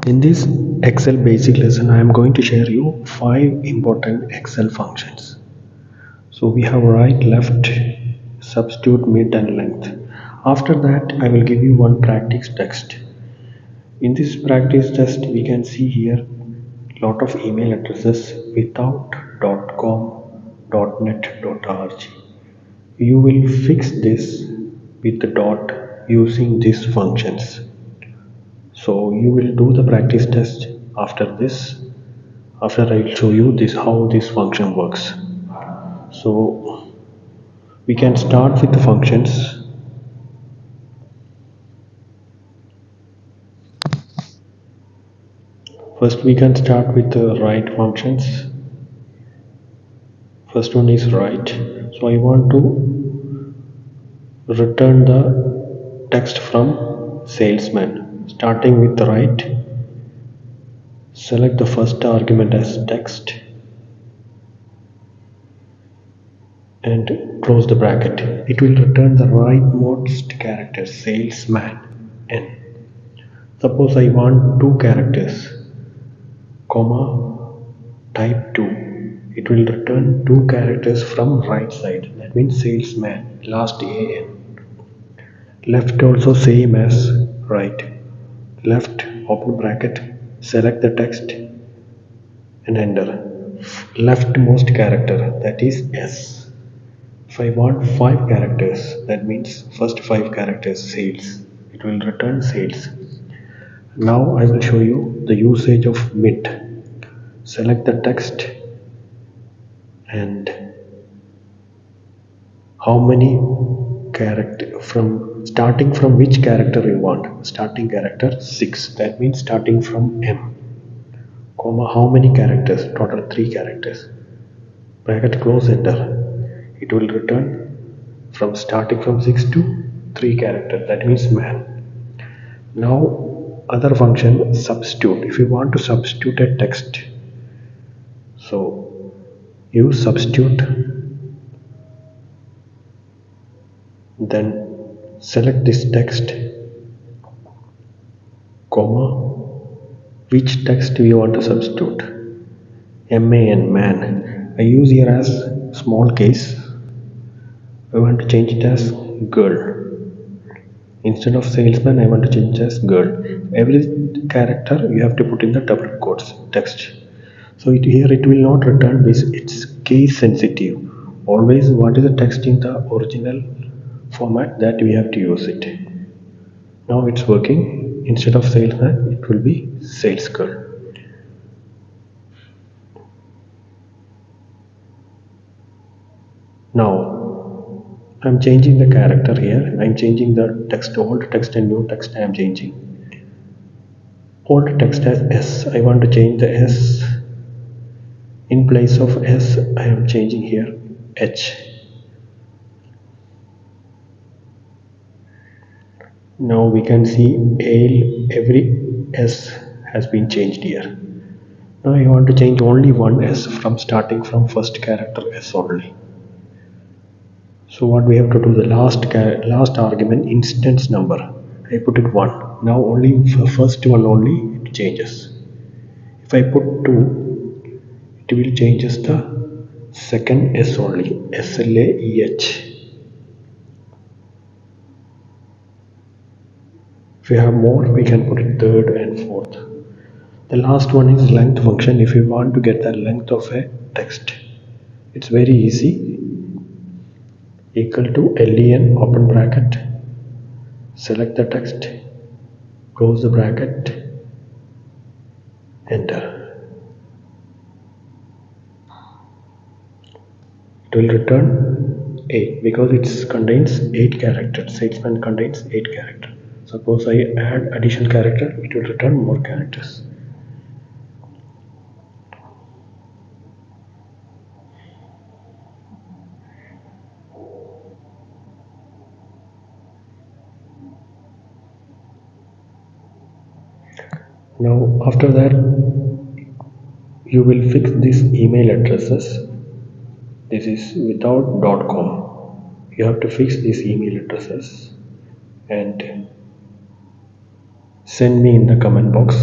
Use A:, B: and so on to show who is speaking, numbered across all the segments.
A: In this Excel basic lesson, I am going to share you 5 important Excel functions. So we have right, left, substitute, mid and length. After that, I will give you one practice text. In this practice test, we can see here lot of email addresses without .com, .net, .org. You will fix this with the dot using these functions. So you will do the practice test after this. After I'll show you this how this function works. So we can start with the functions. First we can start with the write functions. First one is write. So I want to return the text from salesman. Starting with the write, select the first argument as text and close the bracket. It will return the rightmost character salesman n. Suppose I want two characters, comma, type 2. It will return two characters from right side. That means salesman, last an. Left also same as right. Left, open bracket, select the text and enter. Leftmost character, that is S. If I want 5 characters, that means first 5 characters sales. It will return sales. Now I will show you the usage of mid. Select the text and how many character from starting from which character you want. Starting character 6, that means starting from M, comma how many characters, total 3 characters, bracket close, enter. It will return from starting from 6 to 3 characters, that means man. Now other function substitute. If you want to substitute a text, so use substitute, then select this text, comma which text you want to substitute. man. I use here as small case. I want to change it as girl. Instead of salesman, I want to change it as girl. Every character you have to put in the double quotes text. So here it will not return this. It's case sensitive. Always what is the text in the original format, that we have to use it. Now it's working. Instead of salesman, it will be sales girl. Now I'm changing the character here. I'm changing the text, old text and new text. I am changing. Old text as S. I want to change the S. In place of S, I am changing here H. Now we can see every S has been changed here. Now I want to change only one S from starting from first character S only. So what we have to do, the last argument instance number, I put it 1. Now only for first one only it changes. If I put 2, it will changes the second S only, SLAEH. If we have more, we can put it third and fourth. The last one is length function. If you want to get the length of a text, it's very easy. Equal to len, open bracket, select the text, close the bracket, enter. It will return 8 because it contains 8 characters. Salesman contains 8 characters. Suppose I add additional character, it will return more characters. Now after that, you will fix these email addresses. This is without .com. You have to fix these email addresses and send me in the comment box.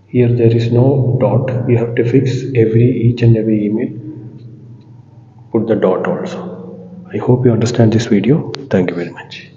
A: Here there is no dot. You have to fix each and every email. Put the dot also. I hope you understand this video. Thank you very much.